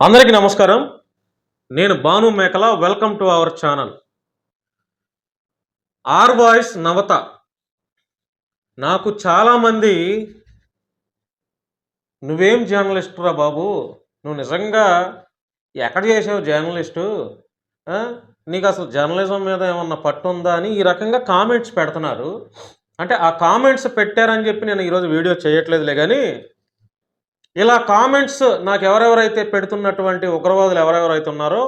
అందరికీ నమస్కారం. నేను Bhanu Mekala. Welcome to our channel. R voice Navata. నాకు చాలామంది, నువ్వేం జర్నలిస్టురా బాబు, నువ్వు నిజంగా ఎక్కడ చేసావు జర్నలిస్టు, ఆ? నీకు అసలు జర్నలిజం మీద ఏమన్నా పట్టు ఉందా అని ఈ రకంగా కామెంట్స్ పెడుతున్నారు. అంటే ఆ కామెంట్స్ పెట్టారని చెప్పి నేను ఈరోజు వీడియో చేయట్లేదులే, కానీ ఇలా కామెంట్స్ నాకు ఎవరెవరైతే పెడుతున్నటువంటి ఉగ్రవాదులు ఎవరెవరైతే ఉన్నారో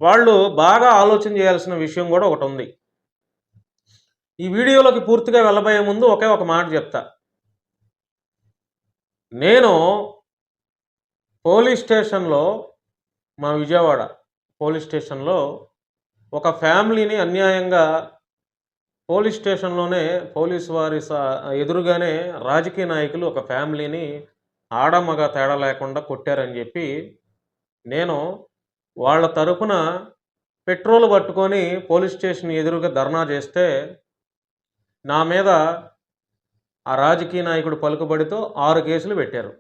వాళ్ళు బాగా ఆలోచన చేయాల్సిన విషయం కూడా ఒకటి ఉంది. ఈ వీడియోలోకి పూర్తిగా వెళ్ళబోయే ముందు ఒకే ఒక మాట చెప్తా. నేను పోలీస్ స్టేషన్లో, మా విజయవాడ పోలీస్ స్టేషన్లో ఒక ఫ్యామిలీని అన్యాయంగా పోలీస్ స్టేషన్లోనే పోలీసు వారి ఎదురుగానే రాజకీయ నాయకులు ఒక ఫ్యామిలీని ఆడమగ తేడా లేకుండా కొట్టారని చెప్పి నేను వాళ్ళ తరపున పెట్రోల్ పట్టుకొని పోలీస్ స్టేషన్ ఎదురుగా ధర్నా చేస్తే నా మీద ఆ రాజకీయ నాయకుడు పలుకుబడితో 6 కేసులు పెట్టారు.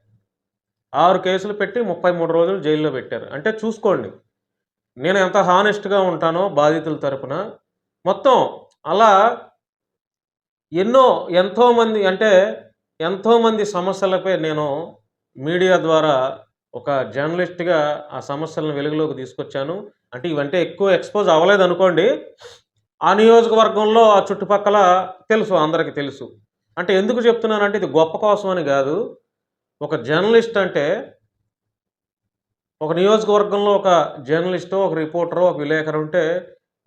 6 కేసులు పెట్టి 33 రోజులు జైల్లో పెట్టారు. అంటే చూసుకోండి నేను ఎంత హానెస్ట్గా ఉంటానో బాధితుల తరపున. మొత్తం అలా ఎంతోమంది సమస్యలపై నేను మీడియా ద్వారా ఒక జర్నలిస్ట్గా ఆ సమస్యలను వెలుగులోకి తీసుకొచ్చాను. అంటే ఇవంటే ఎక్కువ ఎక్స్పోజ్ అవ్వలేదు అనుకోండి. ఆ నియోజకవర్గంలో ఆ చుట్టుపక్కల తెలుసు, అందరికీ తెలుసు. అంటే ఎందుకు చెప్తున్నానంటే ఇది గొప్ప కోసం అని కాదు. ఒక జర్నలిస్ట్ అంటే ఒక నియోజకవర్గంలో ఒక జర్నలిస్టు, ఒక రిపోర్టరు, ఒక విలేకరు ఉంటే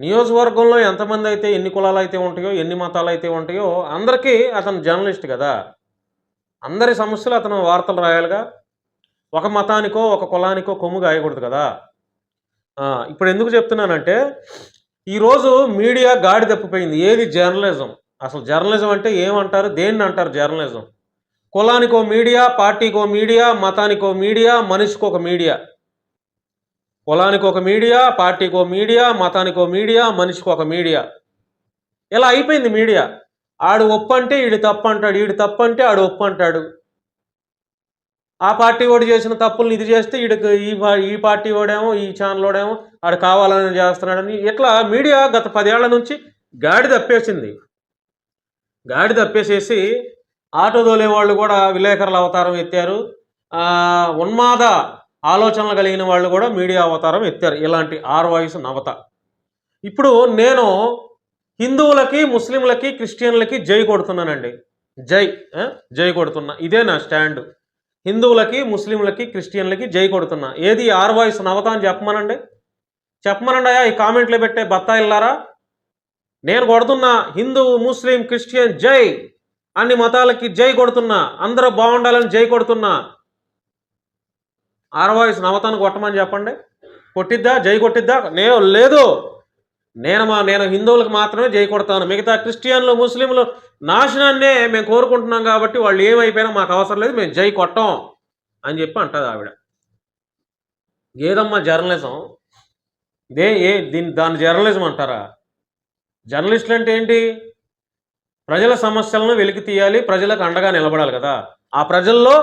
నియోజకవర్గంలో ఎంతమంది అయితే, ఎన్ని కులాలు అయితే ఉంటాయో, ఎన్ని మతాలు అయితే ఉంటాయో అందరికీ అతను జర్నలిస్ట్ కదా. అందరి సమస్యలు అతను వార్తలు రాయాలిగా. ఒక మతానికో ఒక కులానికో కొమ్ము గాయకూడదు కదా. ఇప్పుడు ఎందుకు చెప్తున్నానంటే ఈరోజు మీడియా గాడి తప్పిపోయింది. ఏది జర్నలిజం? అసలు జర్నలిజం అంటే ఏమంటారు, దేన్ని అంటారు జర్నలిజం? కులానికో మీడియా, పార్టీకో మీడియా, మతానికో మీడియా, మనిషికి ఒక మీడియా. కులానికి ఒక మీడియా, పార్టీకో మీడియా, మతానికో మీడియా, మనిషికి ఒక మీడియా. ఇలా అయిపోయింది మీడియా. ఆడు ఒప్పు అంటే ఈడు తప్పు అంటాడు, ఈడు తప్పు అంటే ఆడు ఒప్పు అంటాడు. ఆ పార్టీ వాడు చేసిన తప్పులను ఇది చేస్తే ఈడికి ఈ పార్టీ వాడేమో, ఈ ఛానల్ వాడేమో ఆడు కావాలని చేస్తున్నాడని, ఇట్లా మీడియా గత 10 ఏళ్ల నుంచి గాడి తప్పేసేసి ఆటో దోలే వాళ్ళు కూడా విలేకరుల అవతారం ఎత్తారు. ఉన్మాద ఆలోచనలు కలిగిన వాళ్ళు కూడా మీడియా అవతారం ఎత్తారు. ఇలాంటి ఆర్ వాయిస్ నవత. ఇప్పుడు నేను హిందువులకి, ముస్లింలకి, క్రిస్టియన్లకి జై కొడుతున్నానండి. జై కొడుతున్నా. ఇదే నా స్టాండ్. హిందువులకి, ముస్లింలకి, క్రిస్టియన్లకి జై కొడుతున్నా. ఏది ఆర్ వాయిస్ నవత అని చెప్పమనండి. అయ్యా ఈ కామెంట్లో పెట్టే బత్తాయిల్లారా. నేను కొడుతున్నా హిందూ, ముస్లిం, క్రిస్టియన్ జై, అన్ని మతాలకి జై కొడుతున్నా, అందరూ బాగుండాలని జై కొడుతున్నా. ఆర్ వాయిస్ నవతను కొట్టమని చెప్పండి. కొట్టిద్దా? జై కొట్టిద్దా? లేదు. నేను హిందువులకు మాత్రమే జై కొడతాను. మిగతా క్రిస్టియన్లు, ముస్లింలు నాశనాన్నే మేము కోరుకుంటున్నాం కాబట్టి వాళ్ళు ఏమైపోయినా మాకు అవసరం లేదు, మేము జై కొట్టాం అని చెప్పి అంటుంది ఆవిడ. ఏదమ్మా జర్నలిజం? దాని జర్నలిజం అంటారా? జర్నలిస్టులు అంటే ఏంటి? ప్రజల సమస్యలను వెలికి తీయాలి, ప్రజలకు అండగా నిలబడాలి కదా. ఆ ప్రజల్లో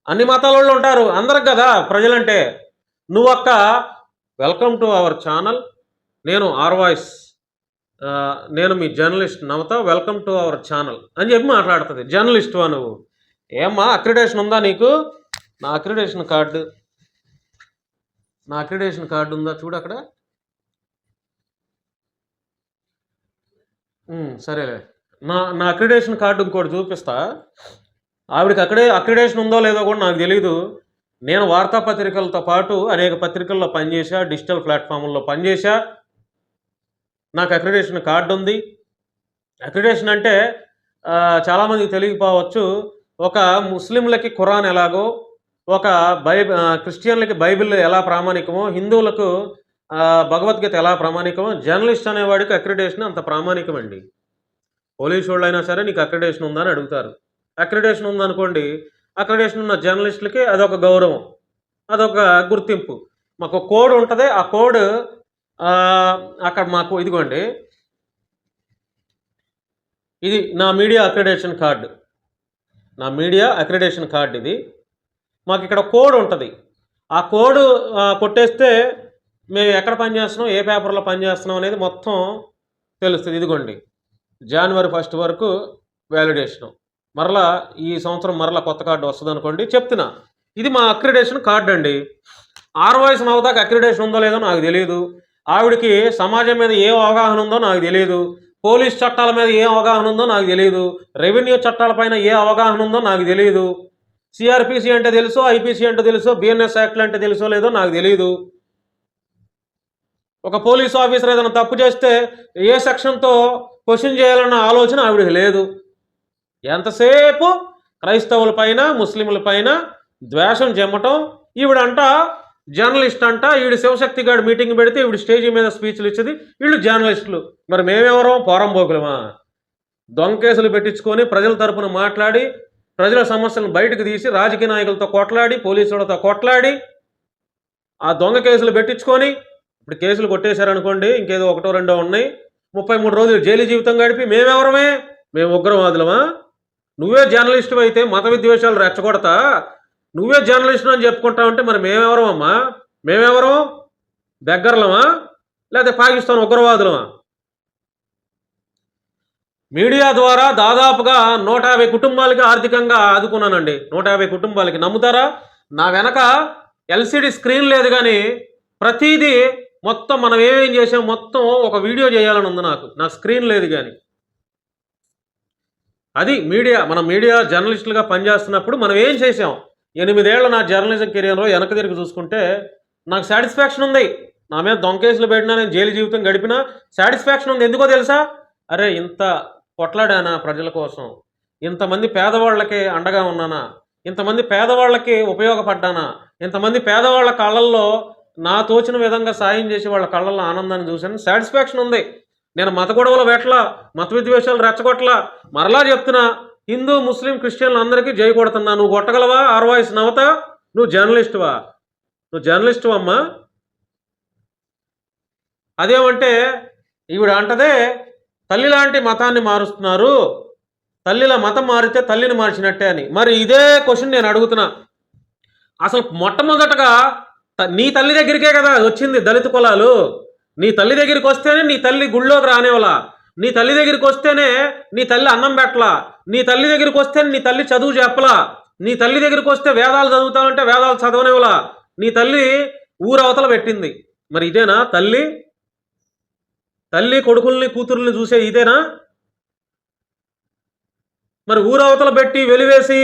అన్ని మతాల వాళ్ళు ఉంటారు, అందరికి కదా ప్రజలంటే. నువ్వక్క వెల్కమ్ టు అవర్ ఛానల్. నేను ఆర్ వాయిస్, నేను మీ journalist Navata, welcome to our channel అని చెప్పి మాట్లాడుతుంది. జర్నలిస్టువా నువ్వు? ఏమ్మా అక్రిడేషన్ ఉందా నీకు? నా అక్రిడేషన్ కార్డు ఉందా చూడు అక్కడ. సరేలే, నా అక్రిడేషన్ కార్డు ఇంకోటి చూపిస్తా. ఆవిడకి అక్రిడేషన్ ఉందో లేదో కూడా నాకు తెలీదు. నేను వార్తాపత్రికలతో పాటు అనేక పత్రికల్లో పనిచేశా, డిజిటల్ ప్లాట్ఫామ్లో పనిచేశా. నాకు అక్రిడేషన్ కార్డు ఉంది. అక్రిడేషన్ అంటే చాలామందికి తెలియకపోవచ్చు. ఒక ముస్లింలకి ఖురాన్ ఎలాగో, ఒక క్రిస్టియన్లకి బైబిల్ ఎలా ప్రామాణికమో, హిందువులకు భగవద్గీత ఎలా ప్రామాణికమో, జర్నలిస్ట్ అనేవాడికి అక్రిడేషన్ అంత ప్రామాణికమండి. పోలీసు వాళ్ళు అయినా సరే నీకు అక్రిడేషన్ ఉందా అని అడుగుతారు. అక్రిడేషన్ ఉందనుకోండి, అక్రిడేషన్ ఉన్న జర్నలిస్టులకి అదొక గౌరవం, అదొక గుర్తింపు. మాకు కోడ్ ఉంటుంది. ఆ కోడ్ అక్కడ మాకు ఇదిగోండి, ఇది నా మీడియా అక్రిడేషన్ కార్డు. ఇది మాకు ఇక్కడ కోడ్ ఉంటుంది. ఆ కోడ్ కొట్టేస్తే మేము ఎక్కడ పనిచేస్తున్నాం, ఏ పేపర్లో పనిచేస్తున్నాం అనేది మొత్తం తెలుస్తుంది. ఇదిగోండి, జనవరి 1 వరకు వ్యాలిడేషను. మరలా ఈ సంవత్సరం మరలా కొత్త కార్డు వస్తుంది అనుకోండి. చెప్తున్నా, ఇది మా అక్రిడేషన్ కార్డు అండి. ఆర్వైస్ నవతకు అక్రిడేషన్ ఉందో లేదో నాకు తెలియదు. ఆవిడకి సమాజం మీద ఏ అవగాహన ఉందో నాకు తెలియదు. పోలీస్ చట్టాల మీద ఏ అవగాహన ఉందో నాకు తెలియదు. రెవెన్యూ చట్టాలపైన ఏ అవగాహన ఉందో నాకు తెలియదు. సిఆర్పిసి అంటే తెలుసో, ఐపీసీ అంటే తెలుసో, బిఎన్ఎస్ యాక్ట్లు అంటే తెలుసో లేదో నాకు తెలియదు. ఒక పోలీస్ ఆఫీసర్ ఏదైనా తప్పు చేస్తే ఏ సెక్షన్తో క్వశ్చన్ చేయాలన్న ఆలోచన ఆవిడకి లేదు. ఎంతసేపు క్రైస్తవుల పైన, ముస్లింల పైన ద్వేషం చెమ్మటం. ఈవిడంట జర్నలిస్ట్ అంట. ఈవిడ శివశక్తి గారు మీటింగ్ పెడితే ఈవిడ స్టేజీ మీద స్పీచ్లు ఇచ్చేది. వీళ్ళు జర్నలిస్టులు. మరి మేమెవరో పోరంబోకులమా? దొంగ కేసులు పెట్టించుకొని ప్రజల తరపున మాట్లాడి ప్రజల సమస్యలను బయటకు తీసి రాజకీయ నాయకులతో కొట్లాడి పోలీసులతో కొట్లాడి ఆ దొంగ కేసులు పెట్టించుకొని ఇప్పుడు కేసులు కొట్టేశారనుకోండి, ఇంకేదో ఒకటో రెండో ఉన్నాయి, 33 రోజులు జైలు జీవితం గడిపి మేమెవరమే? మేము ఉగ్రవాదులమా? నువ్వే జర్నలిస్టు అయితే మత విద్వేషాలు రెచ్చగొడతా నువ్వే జర్నలిస్టు అని చెప్పుకుంటా ఉంటే మరి మేమెవరమమ్మా? మేమెవరం? దగ్గరలమా లేకపోతే పాకిస్తాన్ ఉగ్రవాదులమా? మీడియా ద్వారా దాదాపుగా 150 కుటుంబాలకి ఆర్థికంగా ఆదుకున్నానండి. 150 కుటుంబాలకి. నమ్ముతారా? నా వెనక ఎల్సిడి స్క్రీన్ లేదు, కానీ ప్రతిదీ మొత్తం మనం ఏమేం చేసాం మొత్తం ఒక వీడియో చేయాలని ఉంది నాకు స్క్రీన్ లేదు కానీ. అది మీడియా. మనం మీడియా జర్నలిస్టులుగా పనిచేస్తున్నప్పుడు మనం ఏం చేసాం? 8 ఏళ్ల నా జర్నలిజం కెరియర్లో వెనక తిరిగి చూసుకుంటే నాకు సాటిస్ఫాక్షన్ ఉంది. నా మీద దొంగ కేసులు పెట్టినా, నేను జైలు జీవితం గడిపినా సాటిస్ఫాక్షన్ ఉంది. ఎందుకో తెలుసా? అరే, ఇంత కొట్లాడానా ప్రజల కోసం, ఇంతమంది పేదవాళ్ళకి అండగా ఉన్నానా, ఇంతమంది పేదవాళ్ళకి ఉపయోగపడ్డానా, ఇంతమంది పేదవాళ్ళ కళ్ళల్లో నా తోచిన విధంగా సాయం చేసి వాళ్ళ కళ్ళల్లో ఆనందాన్ని చూశాను. సాటిస్ఫాక్షన్ ఉంది. నేను మత గొడవలు పెట్టలా, మత విద్వేషాలు రెచ్చగొట్టలా. మరలా చెప్తున్నా, హిందూ ముస్లిం క్రిస్టియన్లు అందరికీ జై కొడుతున్నా. నువ్వు కొట్టగలవా? ఆర్వాయిస్ నవత, నువ్వు జర్నలిస్టువా? నువ్వు జర్నలిస్టు అమ్మా. అదేమంటే ఈవిడ అంటదే తల్లి లాంటి మతాన్ని మారుస్తున్నారు, తల్లిల మతం మారితే తల్లిని మార్చినట్టే అని. మరి ఇదే క్వశ్చన్ నేను అడుగుతున్నా. అసలు మొట్టమొదటగా నీ తల్లి దగ్గరికే కదా వచ్చింది దళిత కులాలు. నీ తల్లి దగ్గరికి వస్తేనే నీ తల్లి గుళ్ళోకి రానివ్వలా. నీ తల్లి దగ్గరికి వస్తేనే నీ తల్లి అన్నం పెట్టలా. నీ తల్లి దగ్గరికి వస్తేనే నీ తల్లి చదువు చెప్పలా. నీ తల్లి దగ్గరికి వస్తే వేదాలు చదువుతావంటే వేదాలు చదవనివ్వలా. నీ తల్లి ఊరవతల పెట్టింది. మరి ఇదేనా తల్లి? తల్లి కొడుకుల్ని కూతుర్ని చూసే ఇదేనా? మరి ఊరవతల పెట్టి వెలివేసి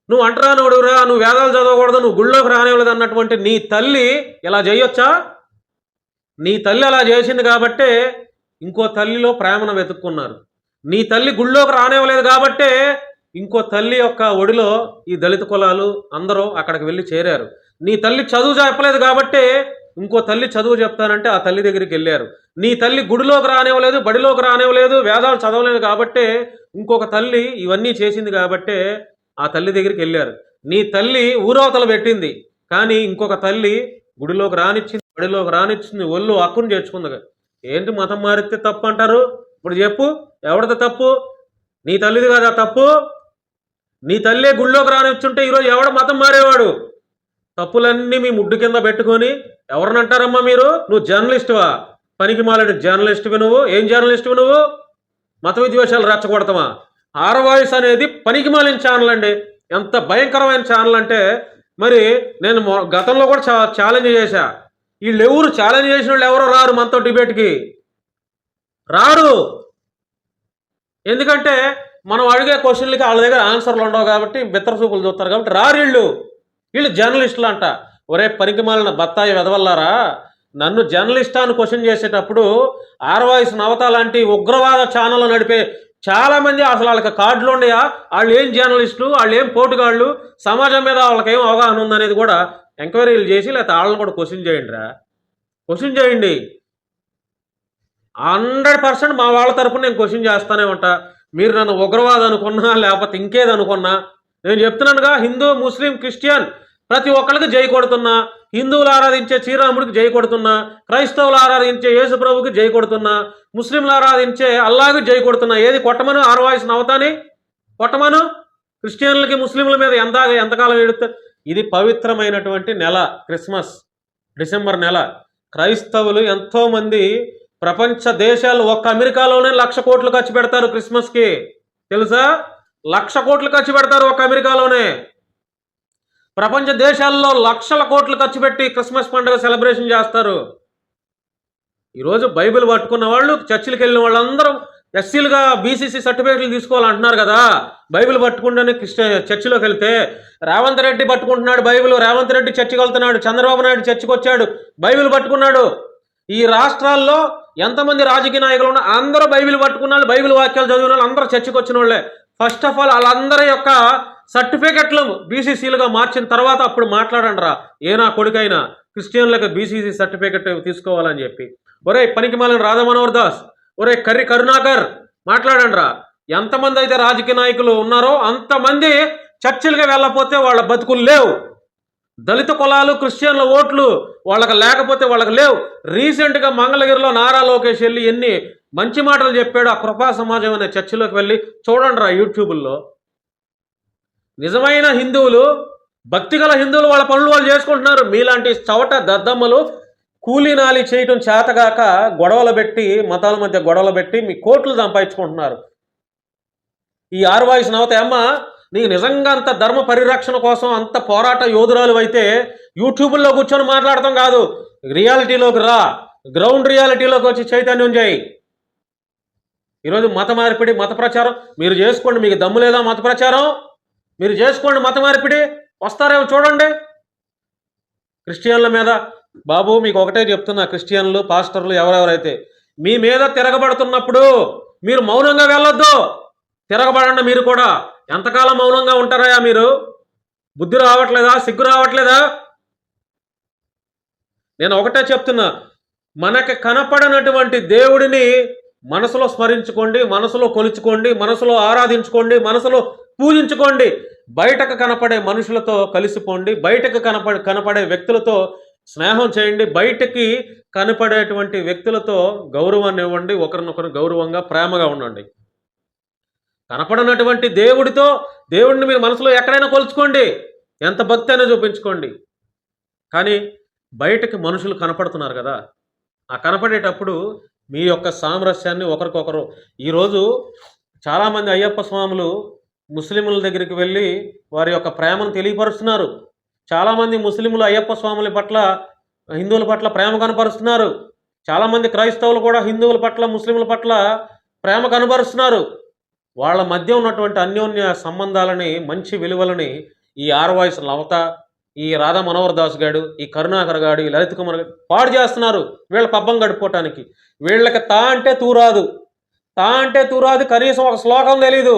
నువ్వు అంటరానోడురా, నువ్వు వేదాలు చదవకూడదు, నువ్వు గుళ్ళోకి రానివ్వలేదు అన్నటువంటి నీ తల్లి ఇలా చేయొచ్చా? నీ తల్లి అలా చేసింది కాబట్టే ఇంకో తల్లిలో ప్రేమను వెతుక్కున్నారు. నీ తల్లి గుళ్ళోకి రానివ్వలేదు కాబట్టే ఇంకో తల్లి యొక్క ఒడిలో ఈ దళిత కులాలు అందరూ అక్కడికి వెళ్ళి చేరారు. నీ తల్లి చదువు చెప్పలేదు కాబట్టే ఇంకో తల్లి చదువు చెప్తానంటే ఆ తల్లి దగ్గరికి వెళ్ళారు. నీ తల్లి గుడిలోకి రానివ్వలేదు, బడిలోకి రానివ్వలేదు, వేదాలు చదవలేదు కాబట్టే ఇంకొక తల్లి ఇవన్నీ చేసింది కాబట్టే ఆ తల్లి దగ్గరికి వెళ్ళారు. నీ తల్లి ఊరవతల పెట్టింది, కానీ ఇంకొక తల్లి గుడిలోకి రానిచ్చింది, బడిలోకి రానిచ్చింది, ఒళ్ళు హక్కును చేర్చుకుంది. ఏంటి మతం మారితే తప్పు అంటారు? ఇప్పుడు చెప్పు, ఎవరిది తప్పు? నీ తల్లిది కదా తప్పు. నీ తల్లే గుళ్ళోకి రానిచ్చుంటే ఈరోజు ఎవడ మతం మారేవాడు? తప్పులన్నీ మీ ముడ్డు కింద పెట్టుకొని ఎవరినంటారమ్మా మీరు? నువ్వు జర్నలిస్టువా? పనికి మాలాడు జర్నలిస్టువి నువ్వు. ఏం జర్నలిస్టువి నువ్వు? మత విద్వేషాలు రెచ్చగొడతావా? ఆర్వాయిస్ అనేది పనికి మాలిన ఛానల్ అండి. ఎంత భయంకరమైన ఛానల్ అంటే, మరి నేను గతంలో కూడా ఛాలెంజ్ చేశా. వీళ్ళు ఎవరు ఛాలెంజ్ చేసిన వాళ్ళు ఎవరో రారు మనతో డిబేట్కి రారు. ఎందుకంటే మనం అడిగే క్వశ్చన్లకి వాళ్ళ దగ్గర ఆన్సర్లు ఉండవు కాబట్టి బిత్తర చూపులు చూస్తారు కాబట్టి రారు. వీళ్ళు జర్నలిస్టులు అంట. ఒరే పనికి మాలిన బత్తాయి వెదవల్లారా, నన్ను జర్నలిస్టా అని క్వశ్చన్ చేసేటప్పుడు ఆర్వాయిస్ నవత లాంటి ఉగ్రవాద ఛానల్ నడిపే చాలామంది అసలు వాళ్ళకి కార్డులు ఉండయా? వాళ్ళు ఏం జర్నలిస్టులు, వాళ్ళు ఏం పోటుగాళ్ళు, సమాజం మీద వాళ్ళకి ఏం అవగాహన ఉందనేది కూడా ఎంక్వైరీలు చేసి లేకపోతే వాళ్ళని కూడా క్వశ్చన్ చేయండి రా. క్వశ్చన్ చేయండి. 100% మా వాళ్ళ తరపున నేను క్వశ్చన్ చేస్తానే ఉంటా. మీరు నన్ను ఉగ్రవాదం అనుకున్నా లేకపోతే ఇంకేదనుకున్నా నేను చెప్తున్నానుగా, హిందూ ముస్లిం క్రిస్టియన్ ప్రతి ఒక్కరికి జై కొడుతున్నా. హిందువులు ఆరాధించే శ్రీరాముడికి జై కొడుతున్నా, క్రైస్తవులు ఆరాధించే యేసుప్రభుకి జై కొడుతున్నా, ముస్లింలు ఆరాధించే అల్లాకి జై కొడుతున్నా. ఏది కొట్టమను? ఆర్వాయిస్ నవతాని కొట్టమను. క్రిస్టియన్లకి ముస్లింల మీద ఎంతకాలం ఏడుస్తారు? ఇది పవిత్రమైనటువంటి నెల క్రిస్మస్, డిసెంబర్ నెల. క్రైస్తవులు ఎంతోమంది ప్రపంచ దేశాలు, ఒక్క అమెరికాలోనే 1,00,000 కోట్లు ఖర్చు పెడతారు క్రిస్మస్కి. తెలుసా? 1,00,000 కోట్లు ఖర్చు పెడతారు ఒక్క అమెరికాలోనే. ప్రపంచ దేశాల్లో లక్షల కోట్లు ఖర్చు పెట్టి క్రిస్మస్ పండుగ సెలబ్రేషన్ చేస్తారు. ఈరోజు బైబిల్ పట్టుకున్న వాళ్ళు, చర్చిలకు వెళ్ళిన వాళ్ళందరూ ఎస్సీలుగా బీసీసీ సర్టిఫికేట్లు తీసుకోవాలంటున్నారు కదా. బైబిల్ పట్టుకుంటేనే చర్చిలోకి వెళ్తే రేవంత్ రెడ్డి పట్టుకుంటున్నాడు బైబిల్. రేవంత్ రెడ్డి చర్చికి వెళ్తున్నాడు, చంద్రబాబు నాయుడు చర్చికి వచ్చాడు, బైబిల్ పట్టుకున్నాడు. ఈ రాష్ట్రాల్లో ఎంతమంది రాజకీయ నాయకులు ఉన్నా అందరూ బైబిల్ పట్టుకున్నారు, బైబిల్ వాక్యాలు చదివిన వాళ్ళు అందరూ చర్చికి వచ్చిన వాళ్ళే. ఫస్ట్ ఆఫ్ ఆల్ వాళ్ళందరి యొక్క సర్టిఫికెట్లు బీసీసీలుగా మార్చిన తర్వాత అప్పుడు మాట్లాడండి రా, నా కొడుకైనా క్రిస్టియన్లకు బీసీసీ సర్టిఫికెట్ తీసుకోవాలని చెప్పి. ఒరే పనికిమాలిన రాధా మనోహర్ దాస్, ఒరే కర్రి కరుణాకర్, మాట్లాడండి రా. ఎంతమంది అయితే రాజకీయ నాయకులు ఉన్నారో అంతమంది చర్చిలుగా వెళ్ళకపోతే వాళ్ళ బతుకులు లేవు. దళిత కులాలు, క్రిస్టియన్ల ఓట్లు వాళ్ళకి లేకపోతే వాళ్ళకి లేవు. రీసెంట్గా మంగళగిరిలో నారా లోకేష్ వెళ్ళి ఎన్ని మంచి మాటలు చెప్పాడు ఆ కృపా సమాజం అనే చర్చిలోకి వెళ్ళి చూడండి రా యూట్యూబుల్లో. నిజమైన హిందువులు, భక్తిగల హిందువులు వాళ్ళ పనులు వాళ్ళు చేసుకుంటున్నారు. మీలాంటి చవట దద్దమ్మలు కూలీనాలి చేయటం చేతగాక గొడవలు పెట్టి, మతాల మధ్య గొడవలు పెట్టి మీ కోట్లు సంపాదించుకుంటున్నారు. ఈ ఆర్వాయిస్ నవత అమ్మ, నీకు నిజంగా అంత ధర్మ పరిరక్షణ కోసం అంత పోరాట యోధురాలు అయితే యూట్యూబ్లో కూర్చొని మాట్లాడటం కాదు, రియాలిటీలోకి రా, గ్రౌండ్ రియాలిటీలోకి వచ్చి చైతన్యం చేయి. ఈరోజు మత మార్పిడి, మత ప్రచారం మీరు చేసుకోండి. మీకు దమ్ము లేదా మత ప్రచారం? మీరు చేసుకోండి మత మార్పిడి, వస్తారేమో చూడండి. క్రిస్టియన్ల మీద బాబు మీకు ఒకటే చెప్తున్నా, క్రిస్టియన్లు పాస్టర్లు ఎవరెవరైతే మీ మీద తిరగబడుతున్నప్పుడు మీరు మౌనంగా వెళ్ళొద్దు, తిరగబడండి. మీరు కూడా ఎంతకాలం మౌనంగా ఉంటారా? మీరు బుద్ధి రావట్లేదా? సిగ్గు రావట్లేదా? నేను ఒకటే చెప్తున్నా, మనకి కనపడనటువంటి దేవుడిని మనసులో స్మరించుకోండి, మనసులో కొలుచుకోండి, మనసులో ఆరాధించుకోండి, మనసులో పూజించుకోండి. బయటకు కనపడే మనుషులతో కలిసిపోండి, బయటకు కనపడే వ్యక్తులతో స్నేహం చేయండి, బయటకి కనపడేటువంటి వ్యక్తులతో గౌరవాన్ని ఇవ్వండి, ఒకరినొకరు గౌరవంగా ప్రేమగా ఉండండి. కనపడనటువంటి దేవుడిని మీరు మనసులో ఎక్కడైనా కొలుచుకోండి, ఎంత భక్తి అయినా చూపించుకోండి. కానీ బయటకి మనుషులు కనపడుతున్నారు కదా, ఆ కనపడేటప్పుడు మీ యొక్క సామరస్యాన్ని ఒకరికొకరు. ఈరోజు చాలామంది అయ్యప్ప స్వాములు ముస్లింల దగ్గరికి వెళ్ళి వారి యొక్క ప్రేమను తెలియపరుస్తున్నారు. చాలామంది ముస్లింలు అయ్యప్ప స్వాముల పట్ల, హిందువుల పట్ల ప్రేమ కనపరుస్తున్నారు. చాలామంది క్రైస్తవులు కూడా హిందువుల పట్ల, ముస్లింల పట్ల ప్రేమ కనపరుస్తున్నారు. వాళ్ళ మధ్య ఉన్నటువంటి అన్యోన్య సంబంధాలని, మంచి విలువలని ఈ ఆర్వాయిస్ లవత, ఈ రాధా మనోహర్ దాస్ గాడు, ఈ కరుణాకర్ గాడు, ఈ లలిత్ కుమార్ గారు పాడు చేస్తున్నారు వీళ్ళ పబ్బం గడుపుకోవటానికి. వీళ్ళకి తా అంటే తూరాదు, కనీసం ఒక శ్లోకం తెలీదు,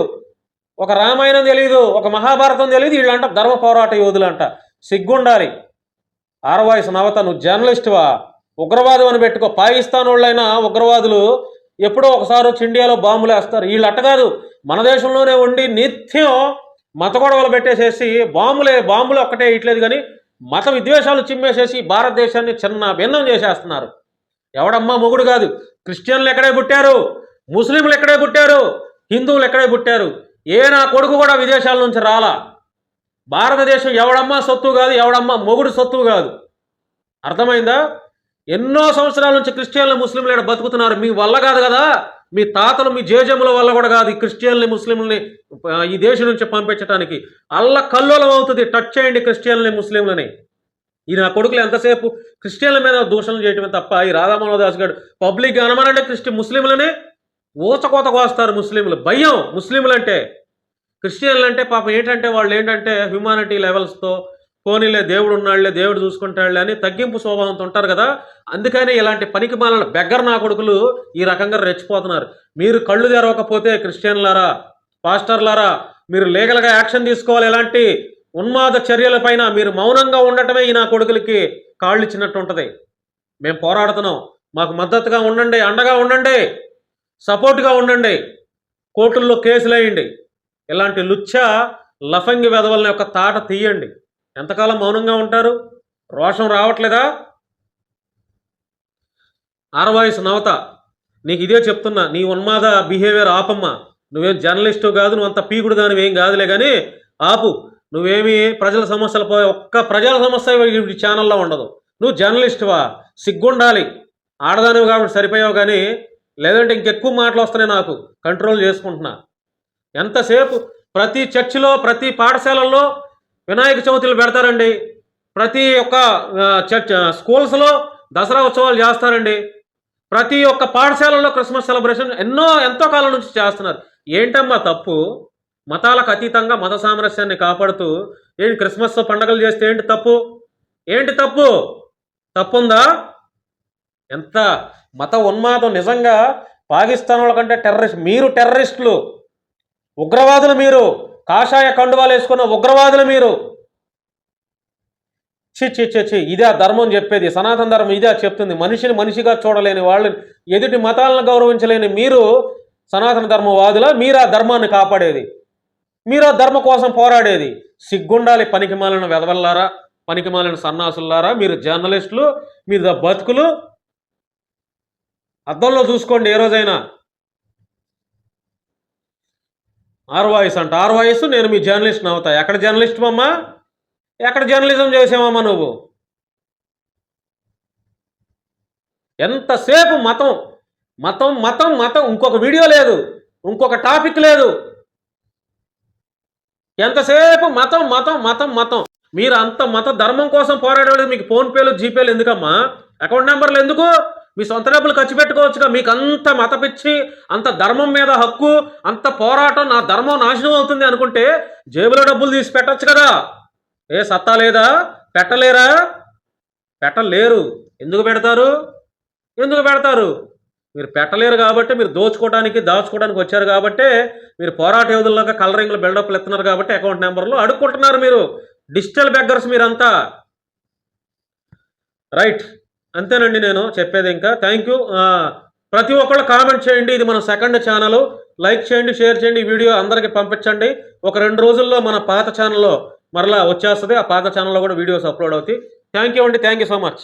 ఒక రామాయణం తెలీదు, ఒక మహాభారతం తెలీదు. వీళ్ళంట ధర్మ పోరాట యోధులు అంట. సిగ్గుండాలి. ఆర్వాయిస్ నవత, నువ్వు జర్నలిస్టువా? ఉగ్రవాదం అని పెట్టుకో. పాకిస్తాన్ వాళ్ళైనా ఉగ్రవాదులు ఎప్పుడో ఒకసారి వచ్చి ఇండియాలో బాంబులు వేస్తారు. వీళ్ళు అట్ట కాదు, మన దేశంలోనే ఉండి నిత్యం మత గొడవలు పెట్టేసేసి బాంబులు ఒక్కటే ఇట్లేదు కానీ మత విద్వేషాలు చిమ్మేసేసి భారతదేశాన్ని చిన్న భిన్నం చేసేస్తున్నారు. ఎవడమ్మా మొగుడు కాదు. క్రిస్టియన్లు ఎక్కడే పుట్టారు, ముస్లింలు ఎక్కడే పుట్టారు, హిందువులు ఎక్కడే పుట్టారు. నా కొడుకు కూడా విదేశాల నుంచి రాలా. భారతదేశం ఎవడమ్మా సొత్తు కాదు, ఎవడమ్మా మొగుడు సొత్తు కాదు. అర్థమైందా? ఎన్నో సంవత్సరాల నుంచి క్రిస్టియన్లు, ముస్లింలు ఇక్కడ బతుకుతున్నారు. మీ వల్ల కాదు కదా, మీ తాతలు, మీ జేజముల వల్ల కూడా కాదు ఈ క్రిస్టియన్లు, ముస్లింలని ఈ దేశం నుంచి పంపించడానికి. అల్ల కల్లోలం అవుతుంది. టచ్ చేయండి క్రిస్టియన్లని, ముస్లింలని. ఈ నా కొడుకులు ఎంతసేపు క్రిస్టియన్ల మీద దూషణలు చేయటమే తప్ప, ఈ రాధా మనోహర్ దాస్ గారు పబ్లిక్గా అనమనంటే ముస్లింలని ఊచకోత కోస్తారు. ముస్లింలు భయం. ముస్లింలు అంటే, క్రిస్టియన్లు అంటే పాపం ఏంటంటే వాళ్ళు ఏంటంటే హ్యుమానిటీ లెవెల్స్తో పోనీలే దేవుడు ఉన్నాళ్లే, దేవుడు చూసుకుంటాడులే అని తగ్గింపు స్వభావంతో ఉంటారు కదా. అందుకని ఇలాంటి పనికి మాలిన బెగ్గర నా కొడుకులు ఈ రకంగా రెచ్చిపోతున్నారు. మీరు కళ్ళు తెరవకపోతే క్రిస్టియన్లారా, పాస్టర్లారా, మీరు లీగల్గా యాక్షన్ తీసుకోవాలి. ఎలాంటి ఉన్మాద చర్యలపైన మీరు మౌనంగా ఉండటమే ఈ నా కొడుకులకి కాళ్ళు ఇచ్చినట్టు ఉంటుంది. మేము పోరాడుతున్నాం, మాకు మద్దతుగా ఉండండి, అండగా ఉండండి, సపోర్ట్గా ఉండండి, కోర్టుల్లో కేసులు వేయండి. ఇలాంటి లుచ్చ లఫంగి వెధవల యొక్క తాట తీయండి. ఎంతకాలం మౌనంగా ఉంటారు? రోషం రావట్లేదా? ఆర్వాయిస్ నవత, నీకు ఇదే చెప్తున్నా, నీ ఉన్మాద బిహేవియర్ ఆపమ్మా. నువ్వేం జర్నలిస్టు కాదు, నువ్వు అంత పీకుడు దానివి ఏం కాదులే కానీ ఆపు. నువ్వేమి ప్రజల సమస్యలు ఒక్క ప్రజల సమస్య ఈ ఛానల్లో ఉండదు. నువ్వు జర్నలిస్ట్వా? సిగ్గుండాలి. ఆడదానివి కాబట్టి సరిపోయావు కానీ, లేదంటే ఇంకెక్కువ మాటలు వస్తున్నాయి నాకు. కంట్రోల్ చేసుకుంటున్నా. ఎంతసేపు ప్రతి చర్చిలో, ప్రతి పాఠశాలల్లో వినాయక చవితులు పెడతారండి. ప్రతి ఒక్క స్కూల్స్లో దసరా ఉత్సవాలు చేస్తారండి. ప్రతి ఒక్క పాఠశాలలో క్రిస్మస్ సెలబ్రేషన్ ఎంతో కాలం నుంచి చేస్తున్నారు. ఏంటమ్మా తప్పు? మతాలకు అతీతంగా మత సామరస్యాన్ని కాపాడుతూ ఏంటి క్రిస్మస్ పండగలు చేస్తే ఏంటి తప్పు? ఏంటి తప్పు? తప్పుందా? ఎంత మత ఉన్మాదం! నిజంగా పాకిస్తాన్ వాళ్ళ కంటే మీరు టెర్రరిస్టులు, ఉగ్రవాదులు. మీరు కాషాయ కండువాలు వేసుకున్న ఉగ్రవాదులు మీరు. చి ఇదే ధర్మం చెప్పేది. సనాతన ధర్మం ఇదే చెప్తుంది. మనిషిని మనిషిగా చూడలేని వాళ్ళని, ఎదుటి మతాలను గౌరవించలేని మీరు సనాతన ధర్మవాదులా? మీరు ఆ ధర్మాన్ని కాపాడేది, మీరు ఆ ధర్మం కోసం పోరాడేది. సిగ్గుండాలి. పనికిమాలిన వెదవల్లారా, పనికిమాలిన సన్నాసులారా, మీరు జర్నలిస్టులు, మీరు బతుకులు. అద్దంలో చూసుకోండి ఏ రోజైనా. ఆర్వాయిస్ అంట, ఆర్వాయిస్. నేను మీ జర్నలిస్ట్ని అవుతా. ఎక్కడ జర్నలిస్ట్ అమ్మా? ఎక్కడ జర్నలిజం చేసావమ్మా నువ్వు? ఎంతసేపు మతం మతం మతం మతం, ఇంకొక వీడియో లేదు, ఇంకొక టాపిక్ లేదు. ఎంతసేపు మతం మతం మతం మతం. మీరు అంత మత ధర్మం కోసం పోరాడేది. మీకు ఫోన్పేలు, జీపేలు ఎందుకమ్మా? అకౌంట్ నెంబర్లు ఎందుకు? మీ సొంత డబ్బులు ఖర్చు పెట్టుకోవచ్చుగా. మీకు అంత మత పిచ్చి, అంత ధర్మం మీద హక్కు, అంత పోరాటం, నా ధర్మం నాశనం అవుతుంది అనుకుంటే జేబులో డబ్బులు తీసి పెట్టచ్చు కదా. ఏ సత్తా లేదా? పెట్టలేరా? పెట్టలేరు. ఎందుకు పెడతారు? ఎందుకు పెడతారు? మీరు పెట్టలేరు కాబట్టి, మీరు దోచుకోవడానికి దాచుకోవడానికి వచ్చారు కాబట్టి, మీరు పోరాట యోధుల్లాగా కలరింగ్లు బిల్డప్లు ఎత్తున్నారు కాబట్టి అకౌంట్ నెంబర్లు అడుక్కుంటున్నారు. మీరు డిజిటల్ బెగ్గర్స్ మీరంతా. రైట్, అంతేనండి నేను చెప్పేది. ఇంకా థ్యాంక్ యూ. ప్రతి ఒక్కళ్ళు కామెంట్ చేయండి. ఇది మన సెకండ్ ఛానల్. లైక్ చేయండి, షేర్ చేయండి, ఈ వీడియో అందరికీ పంపించండి. ఒక 2 రోజుల్లో మన పాత ఛానల్లో మరలా వచ్చేస్తుంది. ఆ పాత ఛానల్లో కూడా వీడియోస్ అప్లోడ్ అవుతాయి. థ్యాంక్ యూ అండి. Thank you so much.